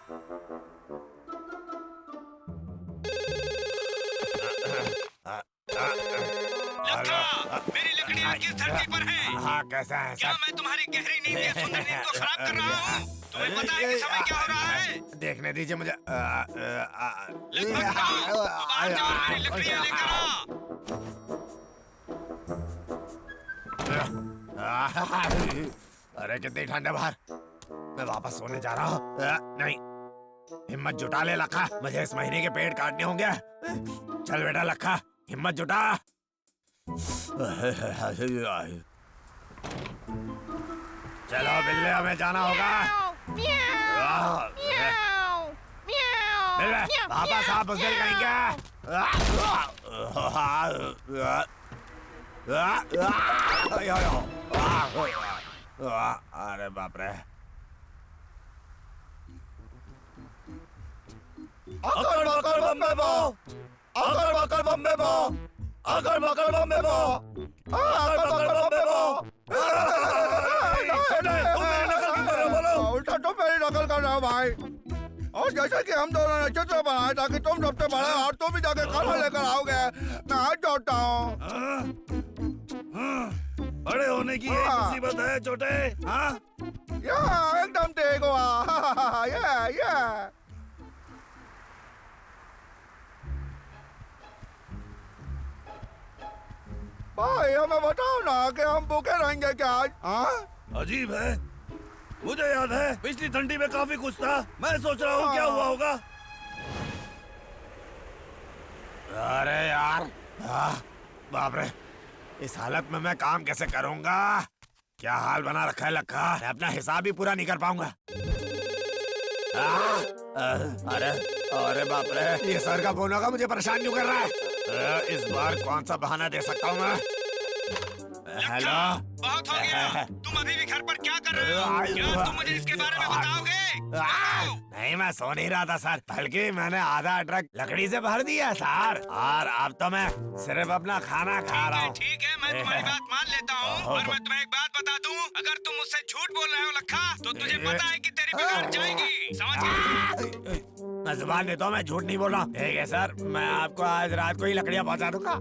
मेरी लकड़ियाँ किस धरती पर हैं? हाँ, कैसा है क्या मैं तुम्हारी गहरी नींद या सुंदर नींद को खराब कर रहा हूँ? तुम्हें पता है कि समय क्या हो रहा है? देखने दीजिए मुझे। लगभग 9, तो बाहर जाओ और मेरी लकड़ियाँ लेकर आओ। अरे कितनी ठंड है बाहर। मैं वापस सोने जा रहा हूँ। नहीं, हिम्मत जुटा ले लखा, मुझे इस महीने के पेड़ काटने होंगे। चल बेटा लखा, हिम्मत जुटा। चलो बिल्ले, हमें जाना होगा। बिल्ले, वापस आप बुज़दिल कहेंगे। अरे बाप रे। अकड़ बकड़ बम्बे बो, अकड़ बकड़ बम्बे बो, अकड़ बकड़ बम्बे बो, अकड़ बकड़ बम्बे बो। उल्टा तो मेरी नकल कर रहा हूँ भाई। और जैसे कि हम दोनों ने चित्र बनाया ताकि तुम सबसे बड़े और तुम भी जाके खाना लेकर आओगे, मैं हाथ जोड़ता हूँ। बड़े होने की एक मुसीबत है छोटे। हाँ, एकदम ठीक हुआ। भाई हमें बताओ ना कि हम भूखे रहेंगे क्या आज? अजीब है, मुझे याद है पिछली ठंडी में काफी कुछ था। मैं सोच रहा हूँ क्या हुआ होगा। अरे यार, बाप रे, इस हालत में मैं काम कैसे करूँगा? क्या हाल बना रखा है लखा, मैं अपना हिसाब ही पूरा नहीं कर पाऊंगा। अरे अरे बाप रे, ये सर का फोन होगा, मुझे परेशान क्यों कर रहा है? इस बार कौन सा बहाना दे सकता हूँ मैं? हेलो, बहुत हो गया। तुम अभी भी घर पर क्या कर रहे हो? क्या तुम मुझे इसके बारे में बताओगे? नहीं, मैं सो नहीं रहा था सर, बल्कि मैंने आधा ट्रक लकड़ी से भर दिया सर, और अब तो मैं सिर्फ अपना खाना खा रहा हूँ। ठीक है, मैं तुम्हारी बात मान लेता हूँ, और मैं तुम्हें एक बात बता दूँ, अगर तुम मुझसे झूठ बोल रहे हो लखा, तो तुझे पता है कि तेरी बिगाड़ जाएगी, समझ गए? मैं जुबान देता हूँ, मैं झूठ नहीं बोल रहा। ठीक है सर, मैं आपको आज रात को ही लकड़ियाँ पहुँचा दूंगा।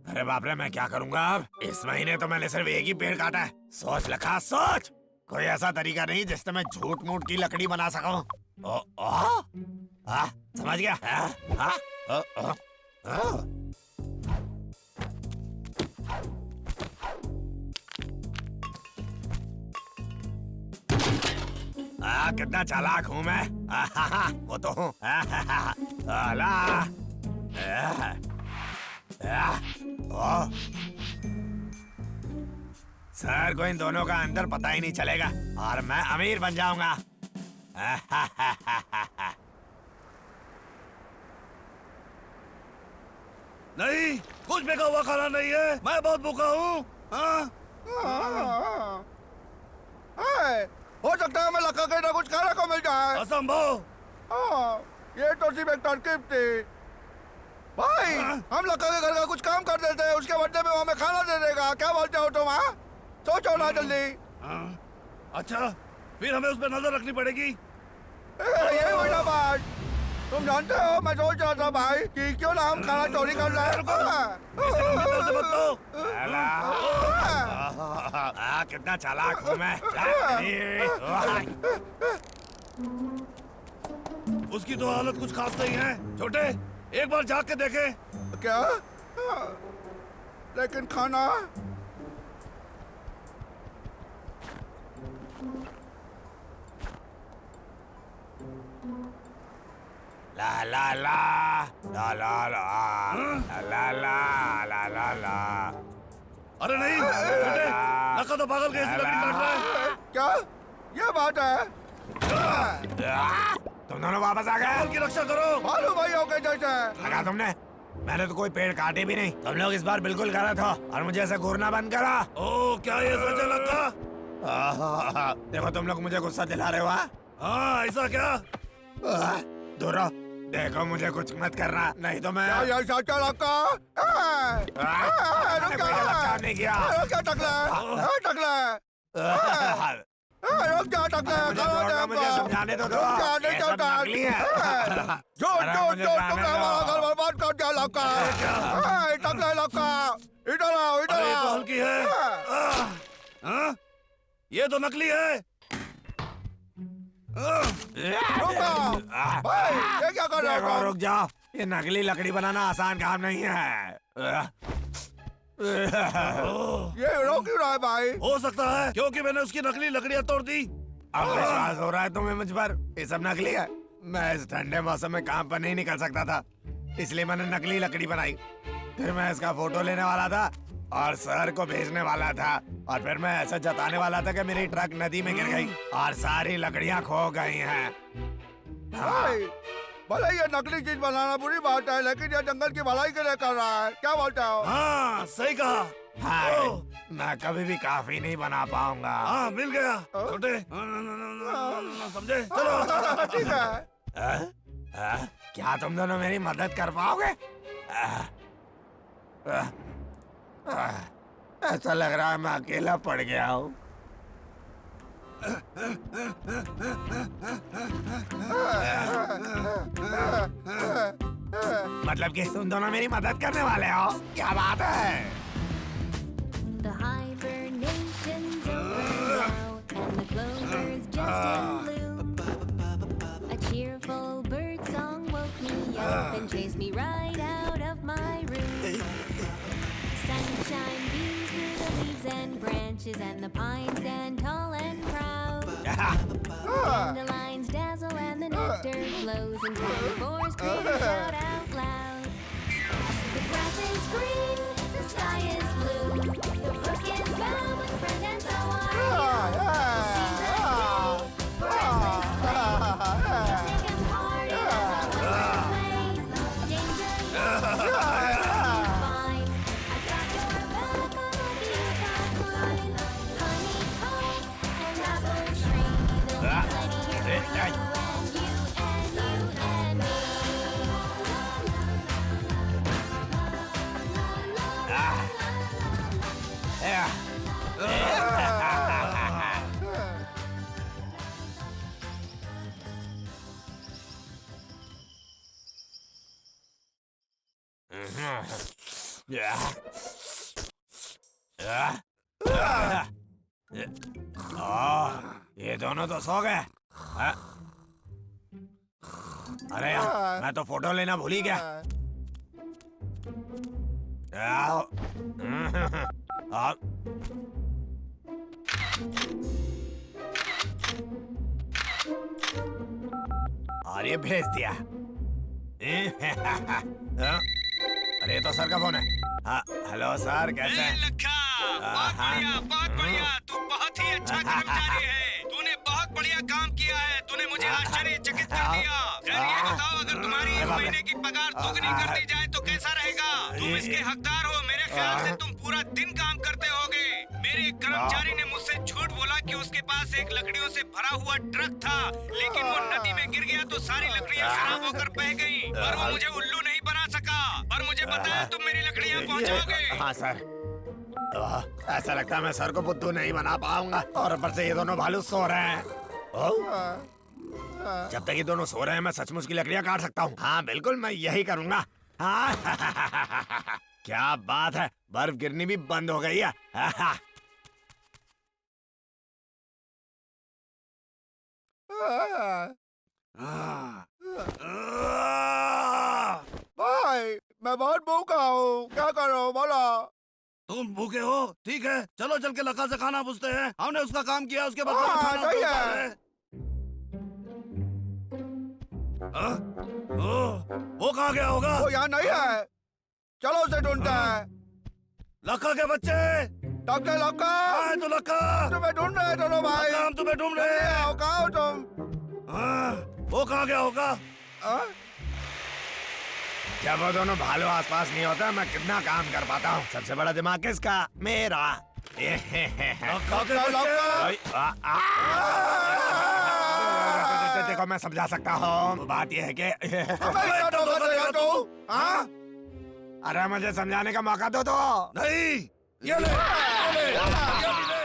अरे बाप रे, मैं क्या करूँगा अब? इस महीने तो मैंने सिर्फ एक ही पेड़ काटा है। सोच लखा, सोच, कोई ऐसा तरीका नहीं जिससे मैं झूठ मूठ की लकड़ी बना सकूं। समझ गया? कितना चालाक हूँ मैं। वो तो हूँ। सर को इन दोनों का अंदर पता ही नहीं चलेगा और मैं अमीर बन जाऊंगा। नहीं, कुछ भी हुआ खाना नहीं है, मैं बहुत भूखा हूँ। हो सकता है मैं लखा के ना कुछ खाने को मिल जाए। असंभव। ये तो सिर्फ एक तरकीब थी भाई। हम लखा के घर का कुछ काम कर देते हैं, उसके बदले में वो हमें खाना दे देगा। क्या बोलते हो तुम? सोचो ना जल्दी। अच्छा, फिर हमें उस पर नजर रखनी पड़ेगी। यही हुई ना बात। तुम जानते हो, मैं सोच रहा था भाई कि क्यों ना हम खाना चोरी कर लें। कितना चालाक हूँ मैं। उसकी तो हालत कुछ खास नहीं है छोटे, एक बार जाग के देखे। क्या? लेकिन खाना? ला ला ला ला ला ला ला ला ला ला ला। अरे नहीं छोटे, लखा तो पागल के ऐसी लकड़ी काट रहा है। क्या ये बात है? तुम दोनों वापस आ गए। की रक्षा करो। भालू भाइयों के जैसे। लगा तुमने? मैंने तो कोई पेड़ काटे भी नहीं। तुम लोग इस बार बिल्कुल गलत हो और मुझे ऐसे घूरना बंद करा। ओह, क्या ये सच है लखा? देखो तुम लोग मुझे गुस्सा दिला रहे हो। हाँ, ऐसा क्या? दूर रहो, देखो मुझे कुछ मत करना, नहीं तो मैं। क्या सच है लखा? नहीं किया। क्या टकला? रुक जा टकले खाना दे मुझे हमको समझाने तो दो। रुक जा नहीं ये सब चलता नकली है। जो अरे जो मुझे जो जाने तुमने दो। हमारा घर बर्बाद कर दिया लड़का टकले लड़का इधर आओ इधर अरे ये तो आओ हल्की है। हाँ? ये तो नकली है। रुक जाओ भाई ये क्या कर रहे देखो, हो रुक जाओ। ये नकली लकड़ी बनाना आसान काम नहीं है। ये रोक क्यों रहा है भाई हो सकता है क्योंकि मैंने उसकी नकली लकड़ियां तोड़ दी। अब विश्वास हो रहा है तुम्हें मुझ पर? ये सब नकली है। मैं इस ठंडे मौसम में काम पर नहीं निकल सकता था, इसलिए मैंने नकली लकड़ी बनाई। फिर मैं इसका फोटो लेने वाला था और शहर को भेजने वाला था, और फिर मैं ऐसा जताने वाला था कि मेरी ट्रक नदी में गिर गई और सारी लकड़ियां खो गई हैं। भाई भले ये नकली चीज बनाना बुरी बात है लेकिन ये जंगल की भलाई के लिए कर रहा है क्या बोलते हो हाँ सही कहा। हाय, मैं कभी भी काफी नहीं बना पाऊंगा। हाँ मिल गया छोटे। समझे चलो। ठीक है क्या तुम दोनों मेरी मदद कर पाओगे? ऐसा लग रहा है मैं अकेला पड़ गया हूँ। मतलब कि तुम दोनों मेरी मदद करने वाले हो? क्या बात है? The hibernation's over now, and the clover's just in bloom. A cheerful bird song woke me up and chased me right out of my room. Sunshine beams through the leaves and branches, and the pines stand tall and proud. Dandelions dazzle and the nectar flows, and tiny boars scream and shout out loud. The grass is green, the sky is blue, the brook is bound with friend and so are you. Seize the day for endless play. Picnic and party as a wonderful play. Danger you fine. I got your back, I'm lucky you got mine. Honeycomb and apple tree, there'll be plenty here for you and you and you and me. ये दोनों तो सो गए। अरे यार, मैं तो photo लेना भूल ही गया। आओ। आओ। और ये भेज दिया। अरे ये तो सर का फोन है। हाँ, हेलो सर, कैसे हैं? लखा, बहुत बढ़िया, तू बहुत ही अच्छा कर्मचारी है। तूने बहुत बढ़िया काम किया है। तूने मुझे आश्चर्यचकित कर दिया। खैर ये बताओ, अगर तुम्हारी इस महीने की पगार दोगुनी कर दी जाए तो कैसा रहेगा? तुम इसके हकदार हो। मेरे ख्याल से तुम पूरा दिन काम करते होगे। मेरे एक कर्मचारी ने मुझसे झूठ बोला कि उसके पास एक लकड़ियों से भरा हुआ ट्रक था, लेकिन वो नदी में गिर गया तो सारी लकड़ियाँ खराब होकर बह गईं। पर वो मुझे उल्लू नहीं बना सका। पर मुझे पता है तुम मेरी लकड़ियाँ पहुँचाओगे। हाँ सर। ऐसा लगता है मैं सर को बुद्धू नहीं बना पाऊंगा, और ऊपर से ये दोनों भालू सो रहे हैं। जब तक ये दोनों सो रहे हैं मैं सचमुच की लकड़ियां काट सकता हूँ। हाँ बिल्कुल, मैं यही करूँगा। हाँ क्या बात है, बर्फ गिरनी भी बंद हो गई है। भाई मैं बहुत भूखा हूँ क्या करो बोलो तुम भूखे हो? ठीक है, चलो चल के लखा से खाना पूछते हैं। हमने उसका काम किया, उसके बदले में खाना सही उसको है। उतार है। हाँ? वो कहाँ गया होगा? वो यहाँ नहीं है चलो उसे ढूंढते हैं लखा के बच्चे, डॉक्टर लक्का आए तो लखा। तुम्हें ढूंढ रहे दोनों भाई लखा, हम तुम्हें ढूंढ रहे हैं। आओ कहाँ हो तुम हाँ, वो कहाँ गया होगा? हाँ? जब वो दोनों भालू आसपास नहीं होता मैं कितना काम कर पाता हूँ। सबसे बड़ा दिमाग किसका? मेरा। लखा के बच्चे। देखो मैं समझा सकता हूँ, बात यह है कि हमें क्या धोखा देगा तू हाँ अरे मुझे समझाने का मौका दो तो। नहीं, ये ले, ये ले, ये ले।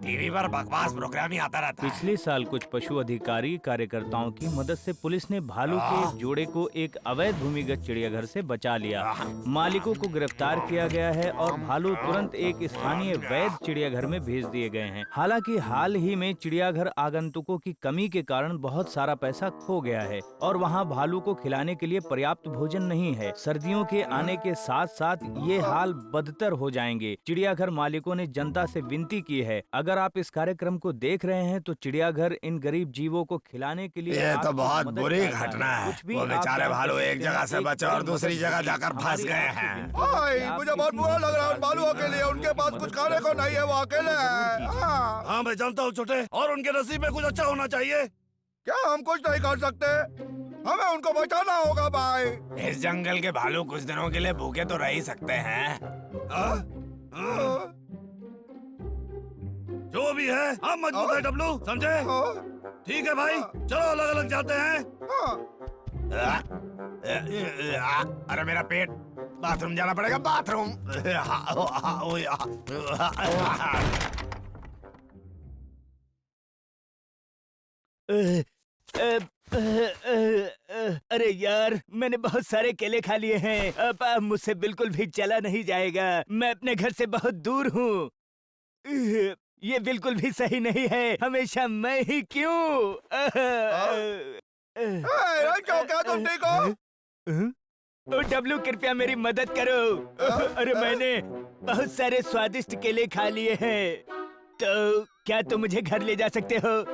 टीवी पर बकवास प्रोग्राम ही आता रहता है। पिछले साल कुछ पशु अधिकारी कार्यकर्ताओं की मदद से पुलिस ने भालू के जोड़े को एक अवैध भूमिगत चिड़ियाघर से बचा लिया। मालिकों को गिरफ्तार किया गया है और भालू तुरंत एक स्थानीय वैध चिड़ियाघर में भेज दिए गए हैं। हालांकि हाल ही में चिड़ियाघर आगंतुकों की कमी के कारण बहुत सारा पैसा खो गया है और वहां भालू को खिलाने के लिए पर्याप्त भोजन नहीं है। सर्दियों के आने के साथ साथ ये हाल बदतर हो जाएंगे। चिड़ियाघर मालिकों ने जनता से विनती की है, अगर आप इस कार्यक्रम को देख रहे हैं तो चिड़ियाघर इन गरीब जीवों को खिलाने के लिए ये तो आपकी बहुत मदद बुरी चाहता घटना है। कुछ भी वो आप बेचारे दान भालू कर एक सकते जगह हैं। से बचे और दूसरी जगह जाकर फंस हमारी गए आपकी हैं। विनती भाई है कि मुझे आप बहुत इस बुरा लग रहा है उन मदद बालुओं के लिए। उनके पास कुछ खाने को नहीं है, वो अकेले हैं। हाँ। हाँ मैं जानता हूँ छोटे, और उनके नसीब में कुछ अच्छा होना चाहिए। क्या हम कुछ नहीं कर सकते? हमें उनको बचाना होगा भाई। इस जंगल के भालू कुछ दिनों के लिए भूखे तो रह ही सकते हैं। हाँ? हाँ? जो भी है हम मजबूत है डब्लू, समझे? ठीक है भाई, चलो अलग अलग जाते हैं। अरे मेरा पेट, बाथरूम जाना पड़ेगा, बाथरूम। अरे यार, मैंने बहुत सारे केले खा लिए हैं। अब मुझसे बिल्कुल भी चला नहीं जाएगा। मैं अपने घर से बहुत दूर हूँ। ये बिल्कुल भी सही नहीं है। हमेशा मैं ही क्यों? क्या तुम ठीक हो? ओ डब्लू, कृपया मेरी मदद करो। अरे मैंने बहुत सारे स्वादिष्ट केले खा लिए हैं, तो क्या तुम मुझे घर ले जा सकते हो?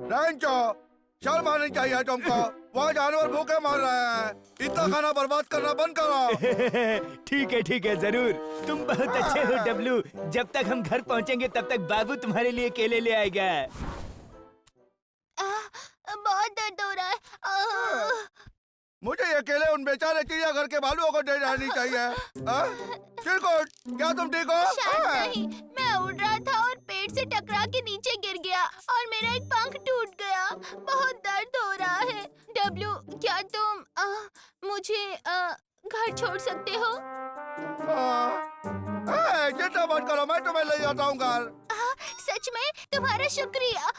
रैंचो, शर्म आनी चाहिए तुमको। वहाँ जानवर भूखे मर रहे हैं। इतना खाना बर्बाद करना बंद करो। ठीक है जरूर। तुम बहुत अच्छे हो डब्लू। जब तक हम घर पहुँचेंगे तब तक बाबू तुम्हारे लिए केले ले आएगा। बहुत दर्द हो रहा है। मुझे ये केले उन बेचारे चिड़ियाघर के भालुओं को दे जानी चाहिए। चिरकुट, क्या तुम ठीक हो? शायद नहीं, मैं उड़ रहा था और पेड़ से टकरा के नीचे गिर गया और मेरा एक पंख टूट गया। बहुत दर्द हो रहा है। डब्लू, क्या तुम मुझे घर छोड़ सकते हो? चिंता मत करो, मैं तुम्हें ले जाता हूँ घर। सच में? तुम्हारा शुक्रिया।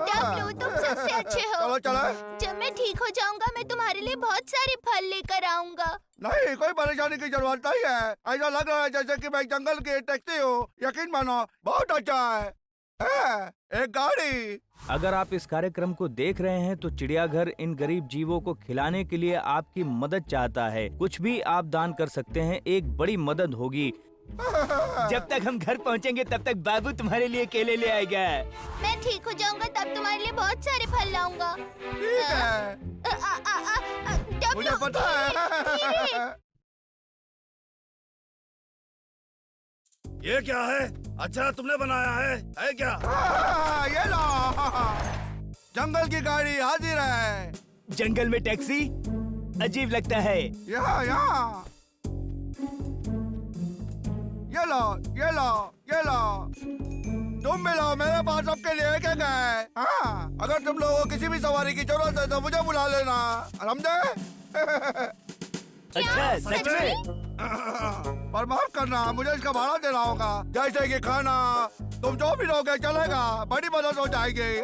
डब्लू, तुम सबसे अच्छे हो। चलो चलो। जब मैं ठीक हो जाऊंगा मैं तुम्हारे लिए बहुत सारे फल लेकर आऊंगा। नहीं, कोई परेशानी की जरूरत नहीं है। ऐसा लग रहा है जैसे कि मैं जंगल की टैक्सी हूँ। यकीन मानो, बहुत अच्छा है। एक गाड़ी। अगर आप इस कार्यक्रम को देख रहे हैं तो चिड़ियाघर इन गरीब जीवों को खिलाने के लिए आपकी मदद चाहता है। कुछ भी आप दान कर सकते हैं, एक बड़ी मदद होगी। जब तक हम घर पहुंचेंगे तब तक बाबू तुम्हारे लिए केले ले आएगा। मैं ठीक हो जाऊंगा तब तुम्हारे लिए बहुत सारे फल लाऊंगा। ठीक है, मुझे पता है। ये क्या है? अच्छा तुमने बनाया है क्या? ये लो, जंगल की गाड़ी हाजिर है। जंगल में टैक्सी? अजीब लगता है। यहाँ ये लो, ये लो, ये लो। तुम भी लो, मेरे पास सबके लिए एक एक है। हाँ, अगर तुम लोगों को किसी भी सवारी की जरूरत है तो मुझे बुला लेना, समझे? अच्छा सच में? पर माफ करना, मुझे इसका भाड़ा देना होगा। जैसे कि खाना, तुम जो भी लोगे चलेगा, बड़ी मदद हो जाएगी।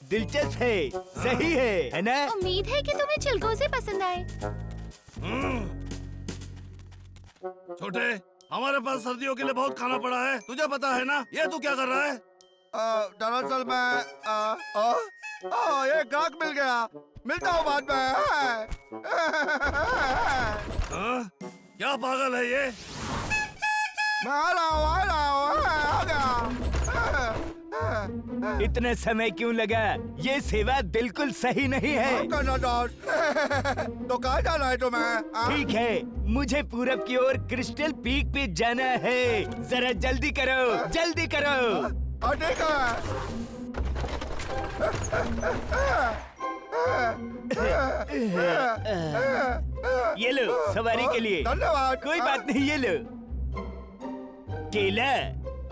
दिलचस्प है, सही है ना? उम्मीद है कि तुम्हें चिलगोज़े पसंद आए। छोटे, हमारे पास सर्दियों के लिए बहुत खाना पड़ा है, तुझे पता है ना? ये तू क्या कर रहा है? दरअसल मैं एक ग्राहक मिल गया, मिलता हूँ बाद में। क्या पागल है ये? मैं आ रहा हूँ, आ गया। इतना समय क्यों लगा? ये सेवा बिल्कुल सही नहीं है। करना दोस्त। तो कहाँ जाना है तुम्हें? ठीक है, मुझे पूरब की ओर क्रिस्टल पीक पे जाना है। जरा जल्दी करो, जल्दी करो। ठीक है। ये लो सवारी के लिए। धन्यवाद। कोई बात नहीं, ये लो केला।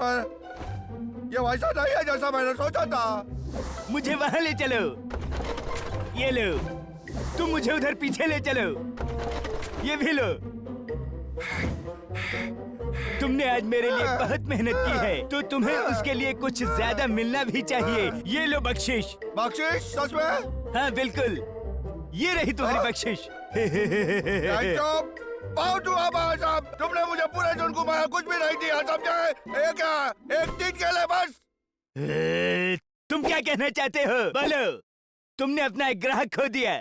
पर ये वैसा नहीं है जैसा मैंने सोचा था। मुझे वहाँ ले चलो। ये लो। तुम मुझे उधर पीछे ले चलो। ये भी लो। तुमने आज मेरे लिए बहुत मेहनत की है, तो तुम्हें उसके लिए कुछ ज्यादा मिलना भी चाहिए। ये लो बख्शिश। बख्शिश? सच में? हाँ बिल्कुल, ये रही तुम्हारी बख्शिश। बहुत हुआ भाई साहब, तुमने मुझे पूरे दिन घुमाया, कुछ भी नहीं दिया, समझे? ये क्या, एक दिन के लिए बस? तुम क्या कहना चाहते हो? बोलो। तुमने अपना एक ग्राहक खो दिया।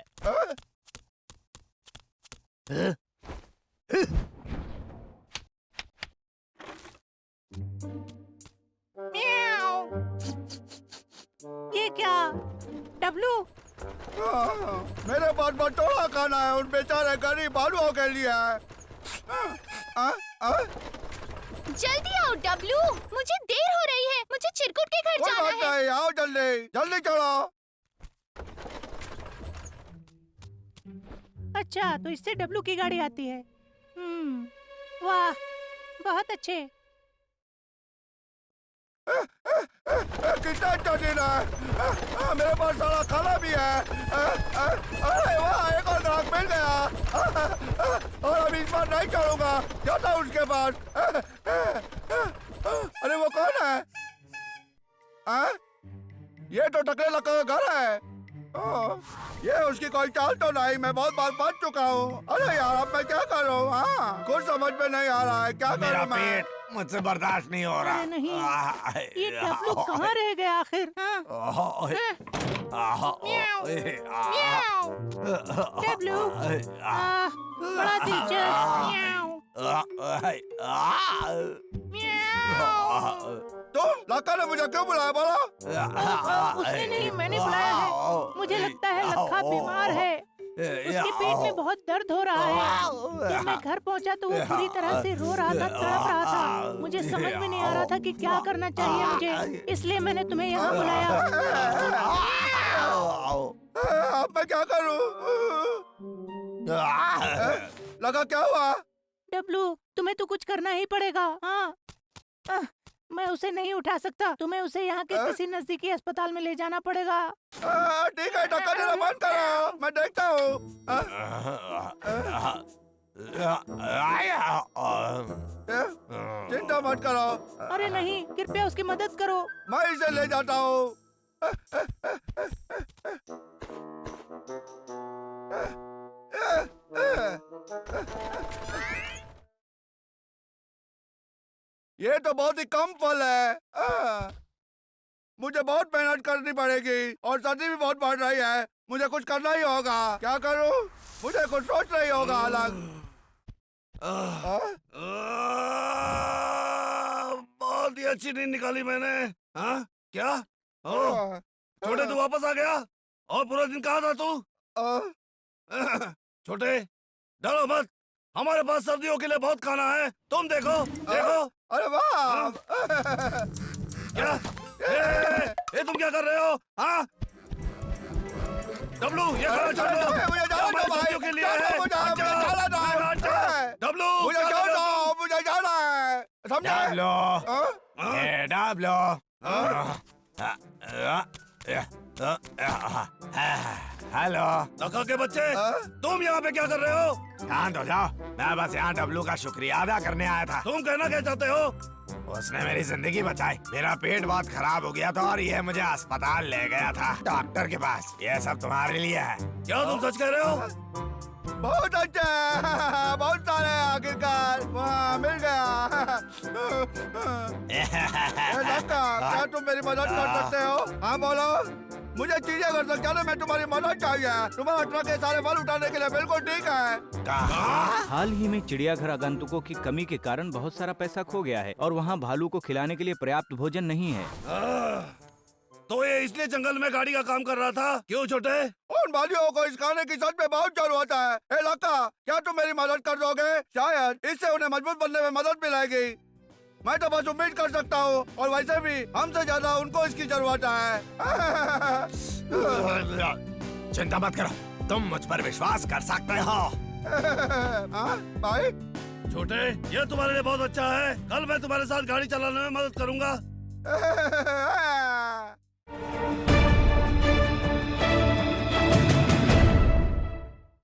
ये क्या? डब्लू, मेरे पास बटोरा खाना है उन बेचारे गरीब भालुओं के लिए। जल्दी आओ डब्लू, मुझे देर हो रही है, मुझे चिरकुट के घर कोई जाना बात है। नहीं, आओ जल्दी जल्दी चलो। अच्छा तो इससे डब्लू की गाड़ी आती है। वाह, बहुत अच्छे। कितना अच्छा दिन है। मेरे पास सारा खाना भी है। अरे वाह, एक और ग्राहक मिल गया। और अभी इस बार नहीं चलूंगा, जाता हूँ उसके पास। अरे वो कौन है? ये तो टकले लगा का घर है। ये उसकी कोई चाल तो नहीं, मैं बहुत बार पढ़ चुका हूँ। अरे यार, अब मैं क्या करूँ? कुछ समझ में नहीं आ रहा है, क्या मेरा करूँ मैं? पेट मुझसे बर्दाश्त नहीं हो रहा। अरे नहीं, ये डब्लू कहाँ रह गया आखिर? डब्लू, बड़ा दिलचस्प। तुम लक्का ने मुझे क्यों बुलाया, बोलो? उसने नहीं, मैंने बुलाया है। मुझे लगता है लक्का बीमार है, उसके पेट में बहुत दर्द हो रहा है। जब मैं घर पहुंचा तो वो पूरी तरह से रो रहा था, तड़प रहा था। मुझे समझ में नहीं आ रहा था कि क्या करना चाहिए मुझे, इसलिए मैंने तुम्हें यहाँ बुलाया। अब मैं क्या करूँ? लगा क्या हुआ? डब्लू, तुम्हें तो कुछ करना ही पड़ेगा। हाँ, मैं उसे नहीं उठा सकता, तुम्हें उसे यहाँ के किसी नजदीकी अस्पताल में ले जाना पड़ेगा। ठीक है, ढक्कन देना बंद करो, मैं देखता हूँ। चिंता मत करो, अरे नहीं, कृपया उसकी मदद करो। मैं इसे ले जाता हूँ। ये तो बहुत ही कम फल है। मुझे बहुत मेहनत करनी पड़ेगी और सर्दी भी बहुत बढ़ रही है। मुझे कुछ करना ही होगा। क्या करूं? मुझे कुछ सोचना ही होगा अलग। बहुत ही अच्छी नींद निकाली मैंने। हाँ क्या? छोटे तू वापस आ गया? और पूरा दिन कहाँ था तू? छोटे डरो मत, हमारे पास सर्दियों के लिए बहुत खाना है। तुम देखो देखो। अरे वाह! क्या? ये तुम क्या कर रहे हो? हाँ डब्लू, ये खाना छोड़ दो। मुझे जाना हमारे दो भाई, सर्दियों के लिए है। मुझे जाना दो। डब्लू, मुझे क्या कर रहे हो जाना, तुम? मुझे जाना है, समझे? हेलो लखा के बच्चे, तुम यहाँ पे क्या कर रहे हो? शांत हो जाओ, मैं बस यहाँ डब्लू का शुक्रिया अदा करने आया था। तुम कहना क्या चाहते हो? उसने मेरी जिंदगी बचाई। मेरा पेट बहुत खराब हो गया था और ये मुझे अस्पताल ले गया था, डॉक्टर के पास। ये सब तुम्हारे लिए है। क्या तुम सच कह रहे हो? बहुत अच्छा है, बहुत सारे आखिरकार वहाँ मिल गया। क्या तुम मेरी मदद कर सकते हो? हाँ बोलो, मुझे चीजें कर सकते हो ना, मैं तुम्हारी मदद चाहिए। तुम्हारा ट्रक के सारे फल उठाने के लिए बिल्कुल ठीक है। हाल ही में चिड़ियाघर आगंतुकों की कमी के कारण बहुत सारा पैसा खो गया है और वहाँ भालू को खिलाने के लिए पर्याप्त भोजन नहीं है। तो ये इसलिए जंगल में गाड़ी का काम कर रहा था? क्यों छोटे? उन भालियों को इस खाने की सच में बहुत जरूरत है। लक्का, क्या तुम मेरी मदद कर दोगे? शायद इससे उन्हें मजबूत बनने में मदद मिलेगी। मैं तो बस उम्मीद कर सकता हूँ, और वैसे भी हमसे ज्यादा उनको इसकी जरूरत है। चिंता मत करो, तुम मुझ पर विश्वास कर सकते हो। भाई छोटे, ये तुम्हारे लिए बहुत अच्छा है। कल मैं तुम्हारे साथ गाड़ी चलाने में मदद करूंगा।